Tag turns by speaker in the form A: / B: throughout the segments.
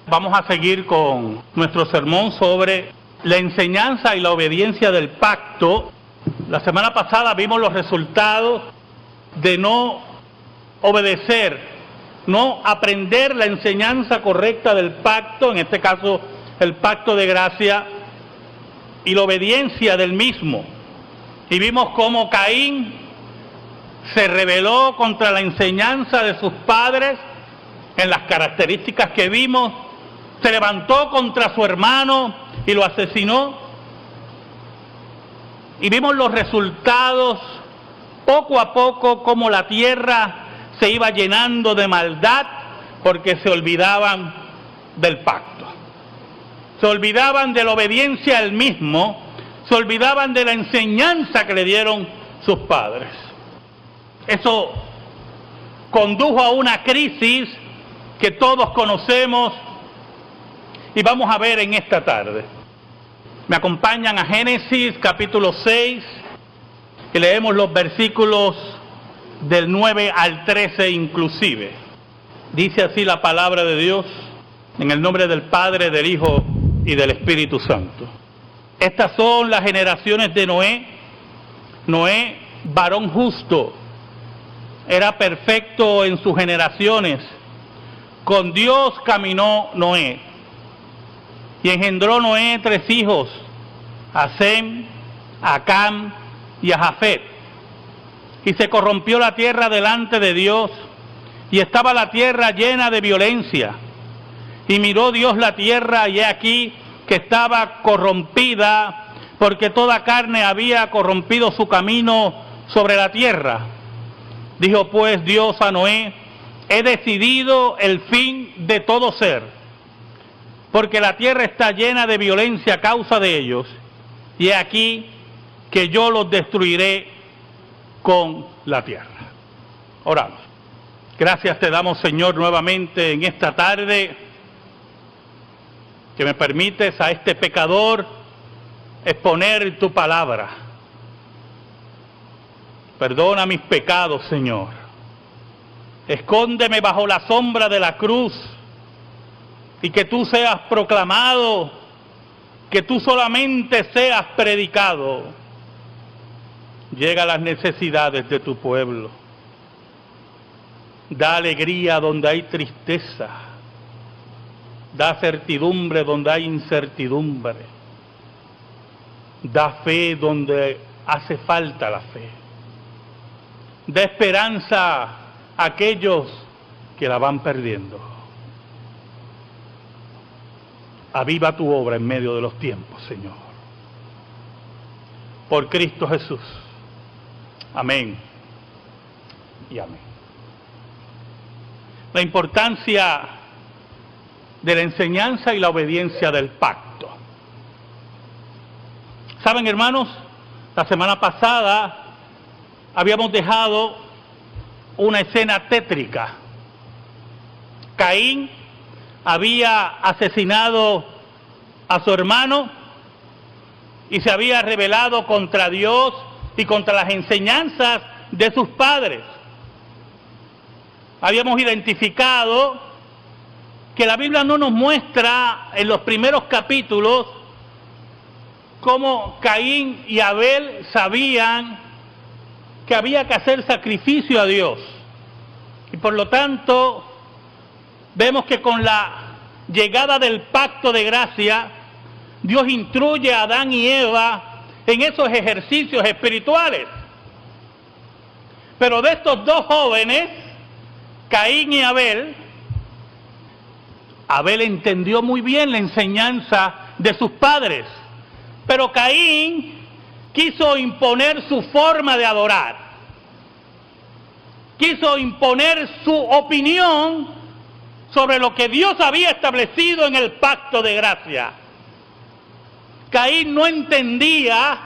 A: Vamos a seguir con nuestro sermón sobre la enseñanza y la obediencia del pacto. La semana pasada vimos los resultados de no obedecer, no aprender la enseñanza correcta del pacto, en este caso el pacto de gracia, y la obediencia del mismo. Y vimos cómo Caín se rebeló contra la enseñanza de sus padres en las características que vimos, se levantó contra su hermano y lo asesinó. Y vimos los resultados poco a poco, como la tierra se iba llenando de maldad porque se olvidaban del pacto. Se olvidaban de la obediencia al mismo, se olvidaban de la enseñanza que le dieron sus padres. Eso condujo a una crisis que todos conocemos y vamos a ver en esta tarde. Me acompañan a Génesis capítulo 6 y leemos los versículos del 9 al 13 inclusive. Dice así la palabra de Dios, en el nombre del Padre, del Hijo y del Espíritu Santo. Estas son las generaciones de Noé. Noé, varón justo, era perfecto en sus generaciones. Con Dios caminó Noé. Y engendró Noé 3 hijos, a Sem, a Cam y a Jafet. Y se corrompió la tierra delante de Dios, y estaba la tierra llena de violencia. Y miró Dios la tierra, y he aquí que estaba corrompida, porque toda carne había corrompido su camino sobre la tierra. Dijo pues Dios a Noé: he decidido el fin de todo ser, porque la tierra está llena de violencia a causa de ellos, y he aquí que yo los destruiré con la tierra. Oramos. Gracias te damos, Señor, nuevamente en esta tarde, que me permites a este pecador exponer tu palabra. Perdona mis pecados, Señor. Escóndeme bajo la sombra de la cruz, y que tú seas proclamado, que tú solamente seas predicado. Llega a las necesidades de tu pueblo. Da alegría donde hay tristeza. Da certidumbre donde hay incertidumbre. Da fe donde hace falta la fe. Da esperanza a aquellos que la van perdiendo. Aviva tu obra en medio de los tiempos, Señor. Por Cristo Jesús. Amén y amén. La importancia de la enseñanza y la obediencia del pacto. ¿Saben, hermanos? La semana pasada habíamos dejado una escena tétrica. Caín había asesinado a su hermano y se había rebelado contra Dios y contra las enseñanzas de sus padres. Habíamos identificado que la Biblia no nos muestra en los primeros capítulos cómo Caín y Abel sabían que había que hacer sacrificio a Dios. Y por lo tanto, vemos que con la llegada del pacto de gracia, Dios instruye a Adán y Eva en esos ejercicios espirituales. Pero de estos dos jóvenes, Caín y Abel, Abel entendió muy bien la enseñanza de sus padres, pero Caín quiso imponer su forma de adorar, quiso imponer su opinión sobre lo que Dios había establecido en el pacto de gracia. Caín no entendía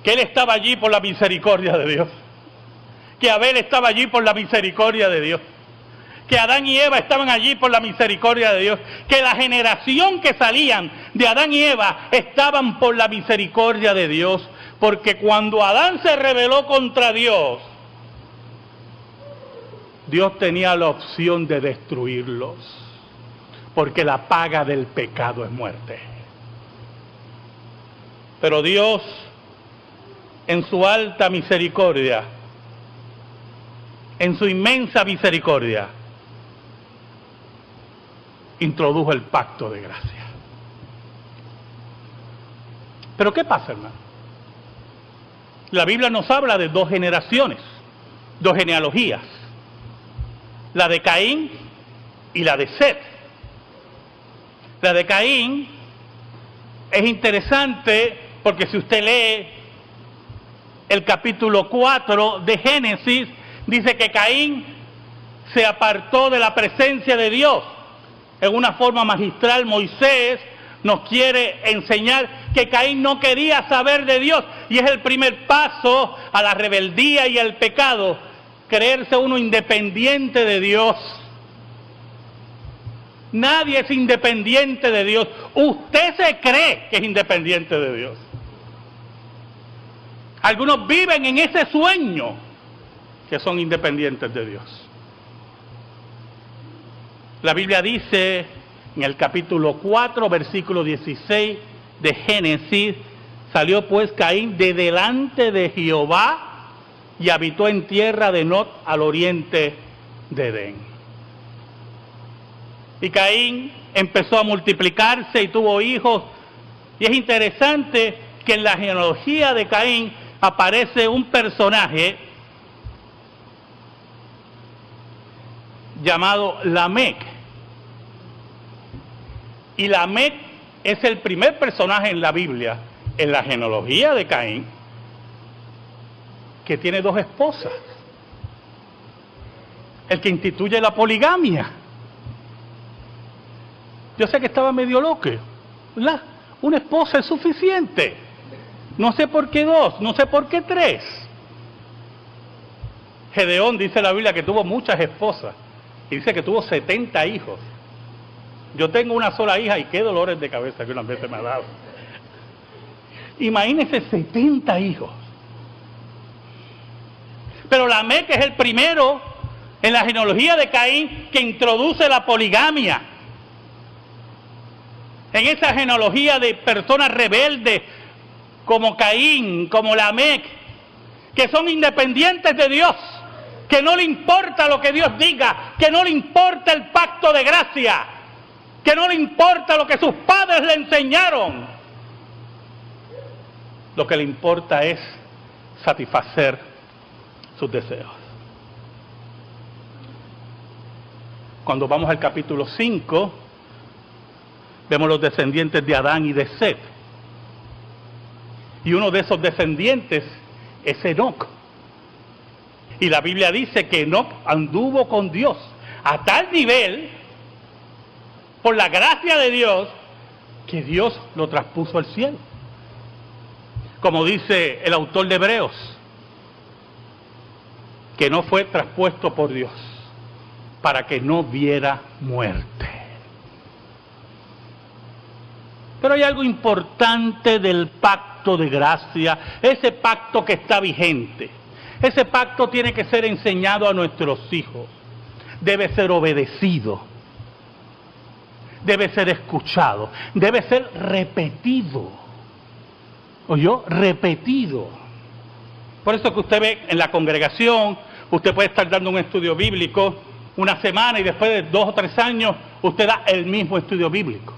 A: que él estaba allí por la misericordia de Dios, que Abel estaba allí por la misericordia de Dios, que Adán y Eva estaban allí por la misericordia de Dios, que la generación que salían de Adán y Eva estaban por la misericordia de Dios, porque cuando Adán se rebeló contra Dios, Dios tenía la opción de destruirlos, porque la paga del pecado es muerte. Pero Dios, en su alta misericordia, en su inmensa misericordia, introdujo el pacto de gracia. Pero ¿qué pasa, hermano? La Biblia nos habla de dos generaciones, dos genealogías, la de Caín y la de Set. La de Caín es interesante porque si usted lee el capítulo 4 de Génesis, dice que Caín se apartó de la presencia de Dios. En una forma magistral, Moisés nos quiere enseñar que Caín no quería saber de Dios, y es el primer paso a la rebeldía y al pecado, creerse uno independiente de Dios. Nadie es independiente de Dios. Usted se cree que es independiente de Dios. Algunos viven en ese sueño que son independientes de Dios. La Biblia dice en el capítulo 4, versículo 16 de Génesis: salió pues Caín de delante de Jehová y habitó en tierra de Nod al oriente de Edén. Y Caín empezó a multiplicarse y tuvo hijos. Y es interesante que en la genealogía de Caín aparece un personaje llamado Lamec. Y Lamec es el primer personaje en la Biblia, en la genealogía de Caín, que tiene dos esposas. El que instituye la poligamia. Yo sé que estaba medio loco, ¿verdad? Una esposa es suficiente. No sé por qué dos, no sé por qué tres. Gedeón, dice la Biblia, que tuvo muchas esposas. Y dice que tuvo 70 hijos. Yo tengo una sola hija y qué dolores de cabeza que unas veces me ha dado. Imagínense 70 hijos. Pero Lamec es el primero en la genealogía de Caín que introduce la poligamia. En esa genealogía de personas rebeldes como Caín, como Lamec, que son independientes de Dios, que no le importa lo que Dios diga, que no le importa el pacto de gracia, que no le importa lo que sus padres le enseñaron. Lo que le importa es satisfacer sus deseos. Cuando vamos al capítulo 5, vemos los descendientes de Adán y de Set. Y uno de esos descendientes es Enoc. Y la Biblia dice que Enoc anduvo con Dios a tal nivel, por la gracia de Dios, que Dios lo traspuso al cielo. Como dice el autor de Hebreos, que no fue traspuesto por Dios para que no viera muerte. Pero hay algo importante del pacto de gracia, ese pacto que está vigente. Ese pacto tiene que ser enseñado a nuestros hijos, debe ser obedecido, debe ser escuchado, debe ser repetido. ¿Oyó? Repetido. Por eso que usted ve en la congregación, usted puede estar dando un estudio bíblico una semana y después de 2 o 3 años usted da el mismo estudio bíblico.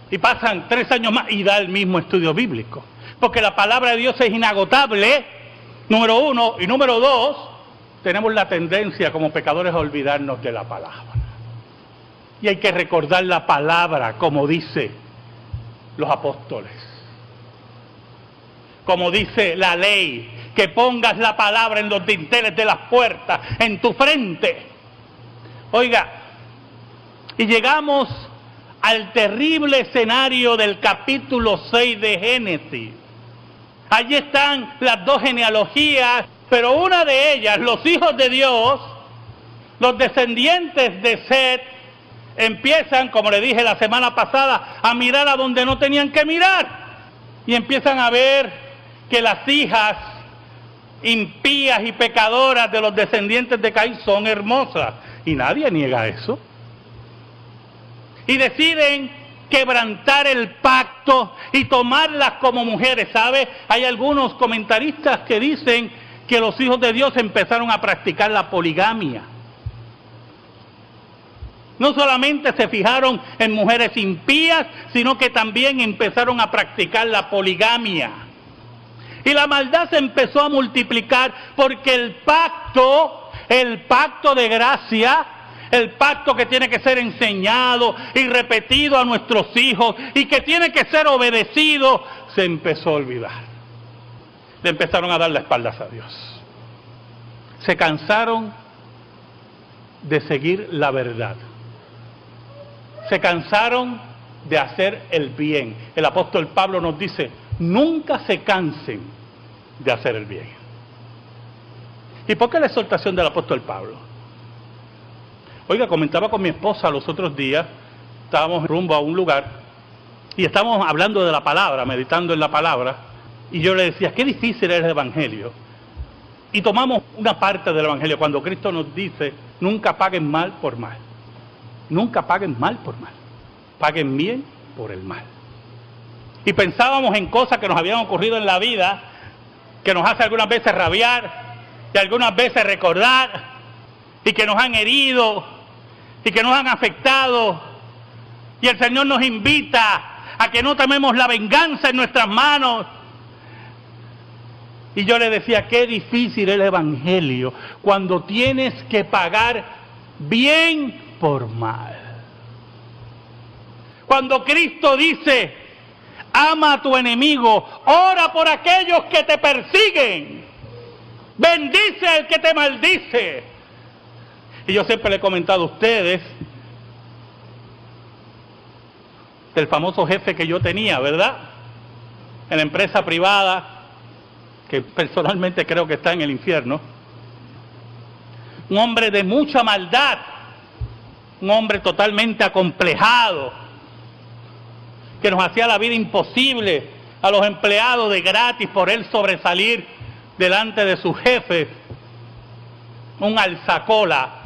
A: Y pasan 3 años más y da el mismo estudio bíblico. Porque la palabra de Dios es inagotable, número 1, y número 2, tenemos la tendencia como pecadores a olvidarnos de la palabra. Y hay que recordar la palabra, como dice los apóstoles. Como dice la ley, que pongas la palabra en los dinteles de las puertas, en tu frente. Oiga, y llegamos al terrible escenario del capítulo 6 de Génesis. Allí están las dos genealogías, pero una de ellas, los hijos de Dios, los descendientes de Set, empiezan, como le dije la semana pasada, a mirar a donde no tenían que mirar. Y empiezan a ver que las hijas impías y pecadoras de los descendientes de Caín son hermosas. Y nadie niega eso. y deciden quebrantar el pacto y tomarlas como mujeres. ¿Sabe? Hay algunos comentaristas que dicen que los hijos de Dios empezaron a practicar la poligamia. No solamente se fijaron en mujeres impías, sino que también empezaron a practicar la poligamia. Y la maldad se empezó a multiplicar porque el pacto de gracia, el pacto que tiene que ser enseñado y repetido a nuestros hijos y que tiene que ser obedecido, se empezó a olvidar. Le empezaron a dar la espalda a Dios. Se cansaron de seguir la verdad. Se cansaron de hacer el bien. El apóstol Pablo nos dice, nunca se cansen de hacer el bien. ¿Y por qué la exhortación del apóstol Pablo? Oiga, comentaba con mi esposa los otros días, estábamos rumbo a un lugar y estábamos hablando de la palabra, meditando en la palabra, y yo le decía, qué difícil es el evangelio. Y tomamos una parte del evangelio cuando Cristo nos dice, nunca paguen mal por mal. Nunca paguen mal por mal. Paguen bien por el mal. Y pensábamos en cosas que nos habían ocurrido en la vida, que nos hace algunas veces rabiar, y algunas veces recordar, y que nos han herido, y que nos han afectado. Y el Señor nos invita a que no tomemos la venganza en nuestras manos. Y yo le decía, qué difícil es el evangelio cuando tienes que pagar bien por mal. Cuando Cristo dice, ama a tu enemigo, ora por aquellos que te persiguen, bendice al que te maldice. Y yo siempre le he comentado a ustedes del famoso jefe que yo tenía, ¿verdad? En la empresa privada, que personalmente creo que está en el infierno. Un hombre de mucha maldad, un hombre totalmente acomplejado, que nos hacía la vida imposible a los empleados de gratis por él sobresalir delante de sus jefes, un alzacola.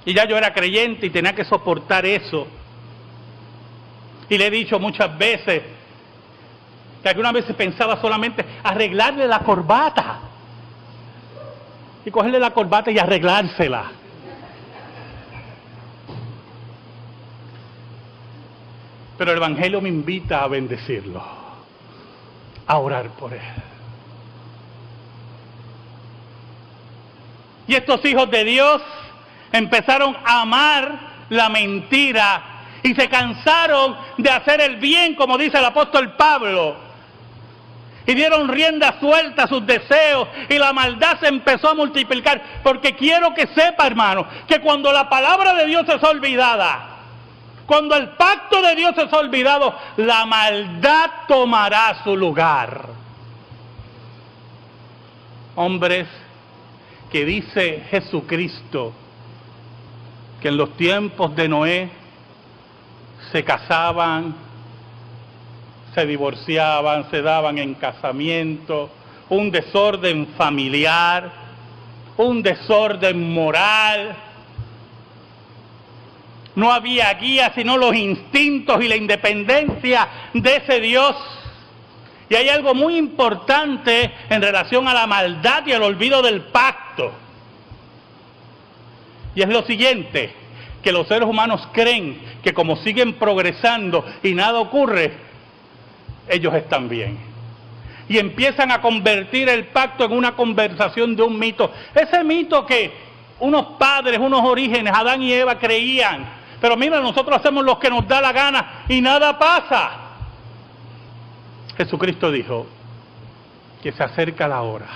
A: Y ya yo era creyente y tenía que soportar eso. Y le he dicho muchas veces que algunas veces pensaba solamente arreglarle la corbata. Y cogerle la corbata y arreglársela. Pero el Evangelio me invita a bendecirlo, a orar por él. Y estos hijos de Dios empezaron a amar la mentira y se cansaron de hacer el bien, como dice el apóstol Pablo. Y dieron rienda suelta a sus deseos y la maldad se empezó a multiplicar. Porque quiero que sepa, hermano, que cuando la palabra de Dios es olvidada, cuando el pacto de Dios es olvidado, la maldad tomará su lugar. Hombres que dice Jesucristo que en los tiempos de Noé se casaban, se divorciaban, se daban en casamiento, un desorden familiar, un desorden moral. No había guía sino los instintos y la independencia de ese Dios. Y hay algo muy importante en relación a la maldad y al olvido del pacto. Y es lo siguiente, que los seres humanos creen que como siguen progresando y nada ocurre, ellos están bien. Y empiezan a convertir el pacto en una conversación de un mito. Ese mito que unos padres, unos orígenes, Adán y Eva creían. Pero mira, nosotros hacemos lo que nos da la gana y nada pasa. Jesucristo dijo que se acerca la hora,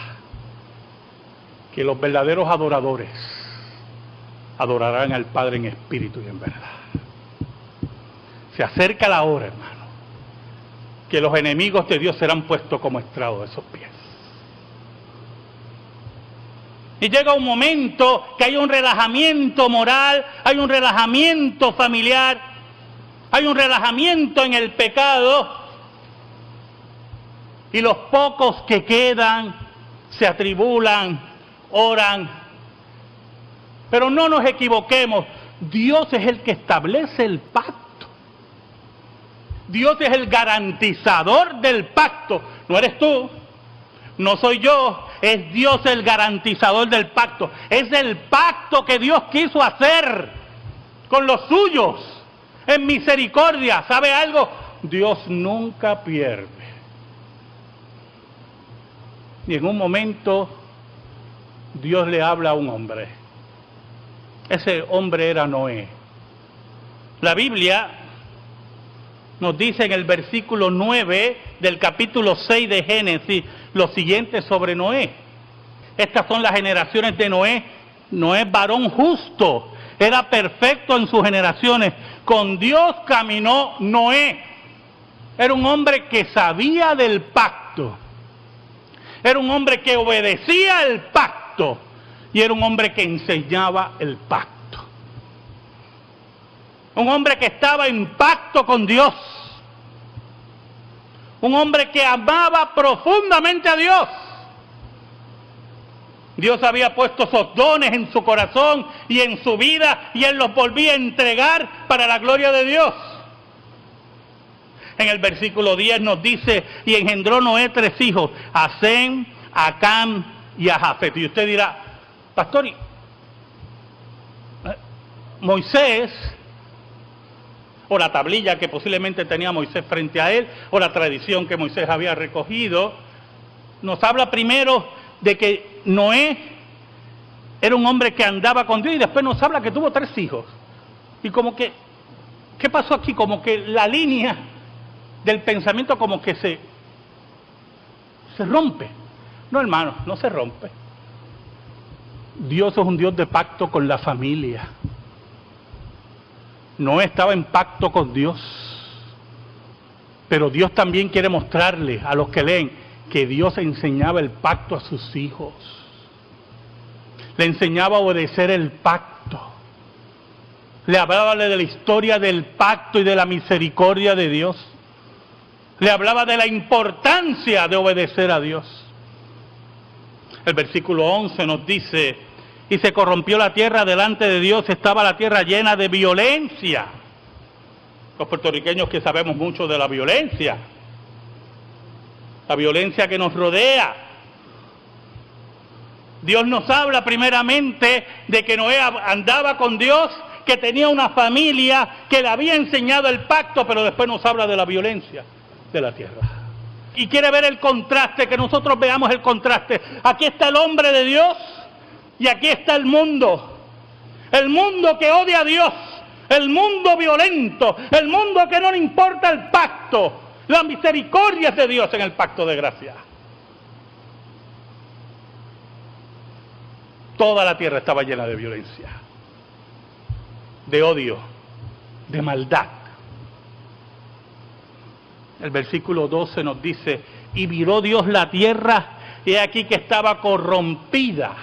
A: que los verdaderos adoradores adorarán al Padre en espíritu y en verdad. Se acerca la hora, hermano, que los enemigos de Dios serán puestos como estrado de sus pies. Y llega un momento que hay un relajamiento moral, hay un relajamiento familiar, hay un relajamiento en el pecado, y los pocos que quedan se atribulan, oran. Pero no nos equivoquemos, Dios es el que establece el pacto. Dios es el garantizador del pacto. No eres tú, no soy yo, es Dios el garantizador del pacto. Es el pacto que Dios quiso hacer con los suyos en misericordia. ¿Sabe algo? Dios nunca pierde. Y en un momento Dios le habla a un hombre. Ese hombre era Noé. La Biblia nos dice en el versículo 9 del capítulo 6 de Génesis lo siguiente sobre Noé. Estas son las generaciones de Noé. Noé, varón justo, era perfecto en sus generaciones. Con Dios caminó Noé. Era un hombre que sabía del pacto. Era un hombre que obedecía el pacto. Y era un hombre que enseñaba el pacto. Un hombre que estaba en pacto con Dios. Un hombre que amaba profundamente a Dios. Dios había puesto esos dones en su corazón y en su vida y Él los volvía a entregar para la gloria de Dios. En el versículo 10 nos dice, y engendró Noé 3 hijos, a Sem, a Cam y a Jafet. Y usted dirá, pastor, Moisés, o la tablilla que posiblemente tenía Moisés frente a él, o la tradición que Moisés había recogido, nos habla primero de que Noé era un hombre que andaba con Dios y después nos habla que tuvo 3 hijos. Y como que, ¿qué pasó aquí? Como que la línea del pensamiento como que se rompe. No, hermano, no se rompe. Dios es un Dios de pacto con la familia. Noé estaba en pacto con Dios, pero Dios también quiere mostrarle a los que leen que Dios enseñaba el pacto a sus hijos. Le enseñaba a obedecer el pacto. Le hablaba de la historia del pacto y de la misericordia de Dios. Le hablaba de la importancia de obedecer a Dios. El versículo 11 nos dice, y se corrompió la tierra delante de Dios, estaba la tierra llena de violencia. Los puertorriqueños que sabemos mucho de la violencia que nos rodea. Dios nos habla primeramente de que Noé andaba con Dios, que tenía una familia, que le había enseñado el pacto, pero después nos habla de la violencia de la tierra. Y quiere ver el contraste, que nosotros veamos el contraste. Aquí está el hombre de Dios y aquí está el mundo que odia a Dios, el mundo violento, el mundo que no le importa el pacto, la misericordia de Dios en el pacto de gracia. Toda la tierra estaba llena de violencia, de odio, de maldad. El versículo 12 nos dice, y miró Dios la tierra, y aquí que estaba corrompida,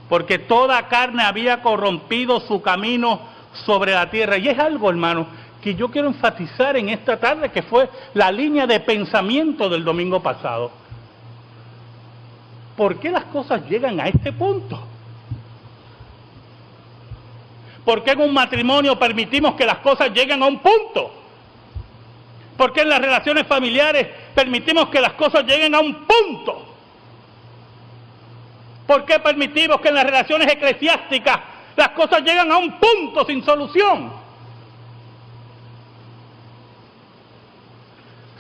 A: porque toda carne había corrompido su camino sobre la tierra. Y es algo, hermano, que yo quiero enfatizar en esta tarde, que fue la línea de pensamiento del domingo pasado. ¿Por qué las cosas llegan a este punto? ¿Por qué en un matrimonio permitimos que las cosas lleguen a un punto? ¿Por qué en las relaciones familiares permitimos que las cosas lleguen a un punto? ¿Por qué permitimos que en las relaciones eclesiásticas las cosas llegan a un punto sin solución?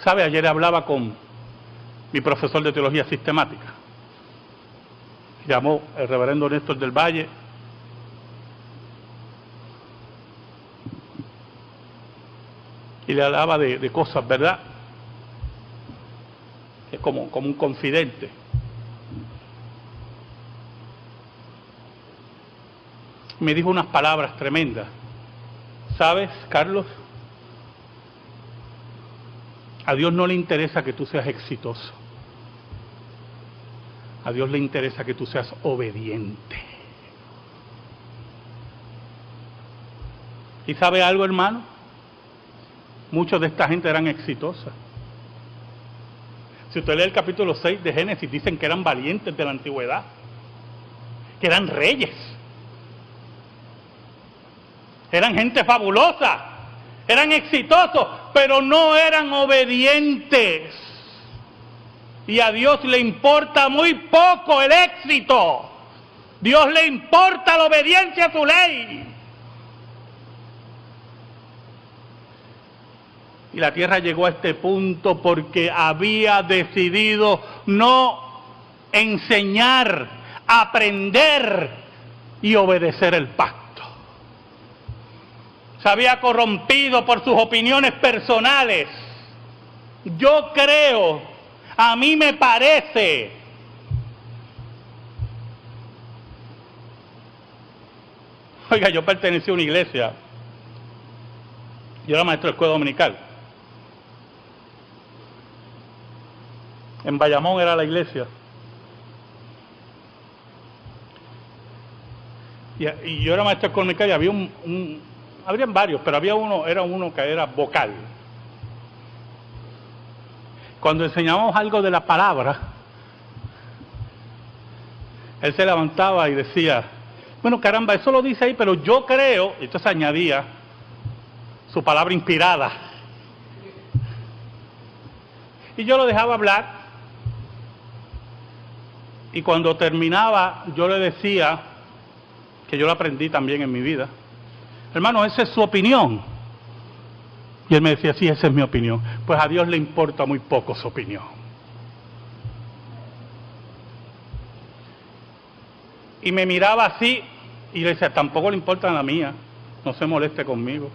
A: ¿Sabe? Ayer hablaba con mi profesor de teología sistemática. Llamó el reverendo Néstor del Valle. Y le hablaba de cosas, ¿verdad? Es como un confidente. Me dijo unas palabras tremendas. ¿Sabes, Carlos? A Dios no le interesa que tú seas exitoso. A Dios le interesa que tú seas obediente. ¿Y sabe algo, hermano? Muchos de esta gente eran exitosos. Si usted lee el capítulo 6 de Génesis, dicen que eran valientes de la antigüedad, que eran reyes, Eran gente fabulosa, eran exitosos, pero no eran obedientes. Y a Dios le importa muy poco el éxito. Dios le importa la obediencia a su ley. Y la tierra llegó a este punto porque había decidido no enseñar, aprender y obedecer el pacto. Se había corrompido por sus opiniones personales. Yo creo, a mí me parece. Oiga, yo pertenecí a una iglesia. Yo era maestro de escuela dominical. En Bayamón era la iglesia. Y yo era maestro de escuela dominical y había habrían varios, pero había uno que era vocal. Cuando enseñábamos algo de la palabra, él se levantaba y decía, bueno, caramba, eso lo dice ahí, pero yo creo, y entonces añadía su palabra inspirada. Y yo lo dejaba hablar, y cuando terminaba, yo le decía, que yo lo aprendí también en mi vida, hermano, esa es su opinión. Y él me decía, sí, esa es mi opinión. Pues a Dios le importa muy poco su opinión. Y me miraba así, y le decía, tampoco le importa la mía, no se moleste conmigo.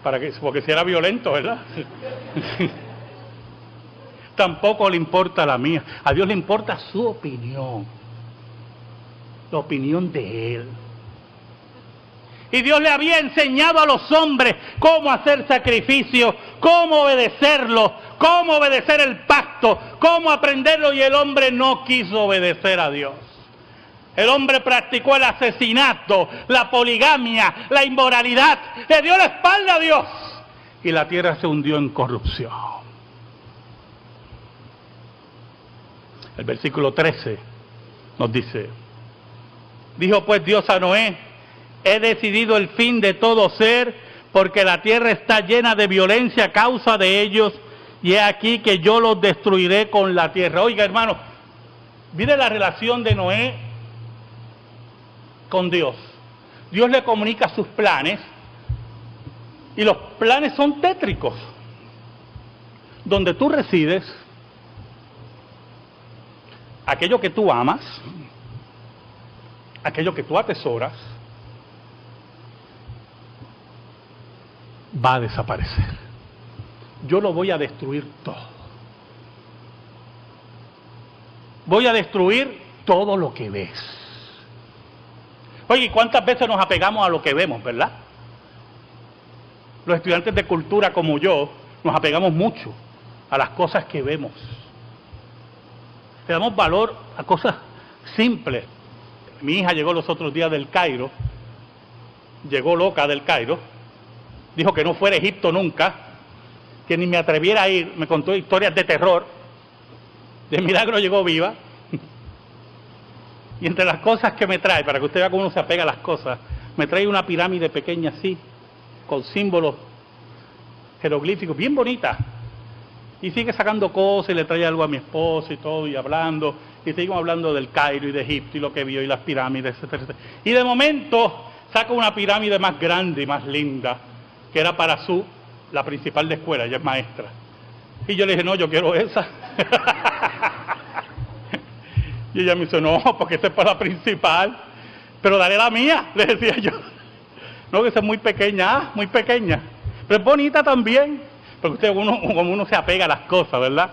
A: Porque si era violento, ¿verdad? Tampoco le importa la mía. A Dios le importa su opinión. La opinión de Él. Y Dios le había enseñado a los hombres cómo hacer sacrificios, cómo obedecerlo, cómo obedecer el pacto, cómo aprenderlo, y el hombre no quiso obedecer a Dios. El hombre practicó el asesinato, la poligamia, la inmoralidad, le dio la espalda a Dios y la tierra se hundió en corrupción. El versículo 13 nos dice, dijo pues Dios a Noé, he decidido el fin de todo ser, porque la tierra está llena de violencia a causa de ellos, y he aquí que yo los destruiré con la tierra. Oiga, hermano, mire la relación de Noé con Dios. Dios le comunica sus planes, y los planes son tétricos. Donde tú resides, aquello que tú amas, aquello que tú atesoras, va a desaparecer. Yo lo voy a destruir todo. Voy a destruir todo lo que ves. Oye, ¿cuántas veces nos apegamos a lo que vemos, verdad? Los estudiantes de cultura como yo, nos apegamos mucho a las cosas que vemos. Le damos valor a cosas simples. Mi hija llegó los otros días del Cairo, llegó loca del Cairo, dijo que no fuera a Egipto nunca, que ni me atreviera a ir, me contó historias de terror, de milagro llegó viva. Y entre las cosas que me trae, para que usted vea cómo uno se apega a las cosas, me trae una pirámide pequeña así, con símbolos jeroglíficos, bien bonita. Y sigue sacando cosas y le trae algo a mi esposo y todo, y hablando, y seguimos hablando del Cairo y de Egipto y lo que vio y las pirámides, etcétera, etcétera. Y de momento saca una pirámide más grande y más linda, que era para la principal de escuela, ella es maestra. Y yo le dije, no, yo quiero esa. Y ella me dice, no, porque esa es para la principal. Pero dale la mía, le decía yo. No, que esa es muy pequeña, muy pequeña. Pero es bonita también. Porque como uno se apega a las cosas, ¿verdad?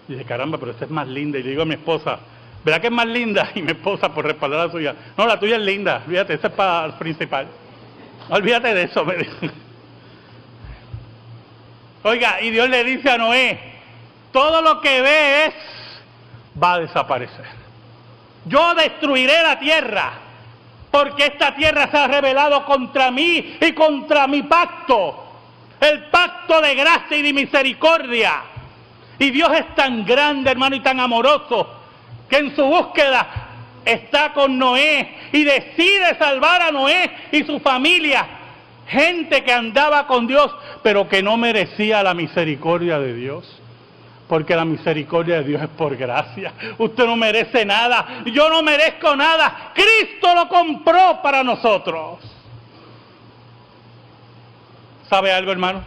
A: Y dice, caramba, pero esta es más linda. Y le digo a mi esposa, ¿verdad que es más linda? Y mi esposa, por respaldar la suya, no, la tuya es linda, olvídate, esa es para el principal. Olvídate de eso, me dijo. Oiga, y Dios le dice a Noé, todo lo que ves va a desaparecer. Yo destruiré la tierra, porque esta tierra se ha rebelado contra mí y contra mi pacto, el pacto de gracia y de misericordia. Y Dios es tan grande, hermano, y tan amoroso, que en su búsqueda está con Noé y decide salvar a Noé y su familia. Gente que andaba con Dios, pero que no merecía la misericordia de Dios. Porque la misericordia de Dios es por gracia. Usted no merece nada, yo no merezco nada. Cristo lo compró para nosotros. ¿Sabe algo, hermano?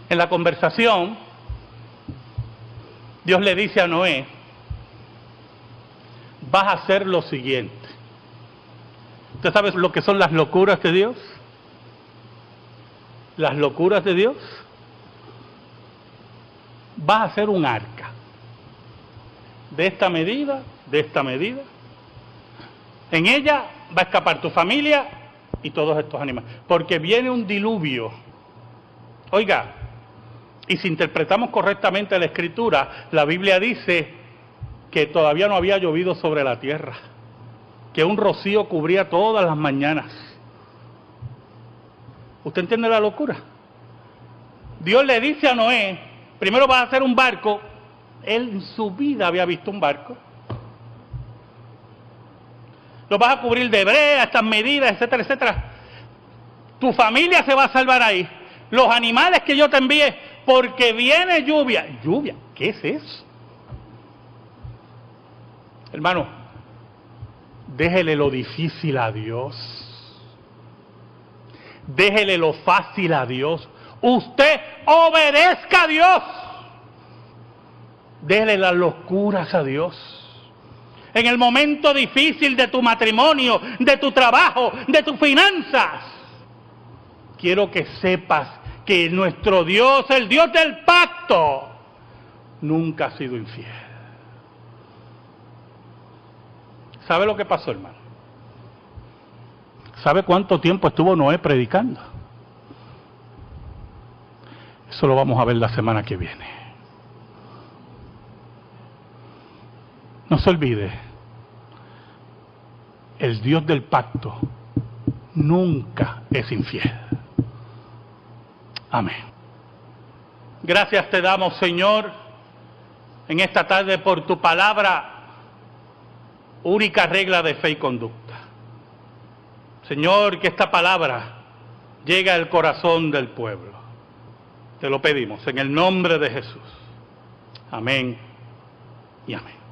A: En la conversación, Dios le dice a Noé, vas a hacer lo siguiente. ¿Usted sabe lo que son las locuras de Dios? Las locuras de Dios. Vas a hacer un arca. De esta medida, de esta medida. En ella va a escapar tu familia y todos estos animales. Porque viene un diluvio. Oiga, y si interpretamos correctamente la Escritura, la Biblia dice que todavía no había llovido sobre la tierra, que un rocío cubría todas las mañanas. ¿Usted entiende la locura? Dios le dice a Noé, primero vas a hacer un barco. Él en su vida había visto un barco. Lo vas a cubrir de brea, estas medidas, etcétera, etcétera. Tu familia se va a salvar ahí. Los animales que yo te envíe, porque viene lluvia. ¿Lluvia? ¿Qué es eso? Hermano, déjele lo difícil a Dios. Déjele lo fácil a Dios. Usted obedezca a Dios. Déjele las locuras a Dios. En el momento difícil de tu matrimonio, de tu trabajo, de tus finanzas, quiero que sepas que nuestro Dios, el Dios del pacto, nunca ha sido infiel. ¿Sabe lo que pasó, hermano? ¿Sabe cuánto tiempo estuvo Noé predicando? Eso lo vamos a ver la semana que viene. No se olvide, el Dios del pacto nunca es infiel. Amén. Gracias te damos, Señor, en esta tarde por tu palabra, única regla de fe y conducta. Señor, que esta palabra llegue al corazón del pueblo. Te lo pedimos en el nombre de Jesús. Amén y amén.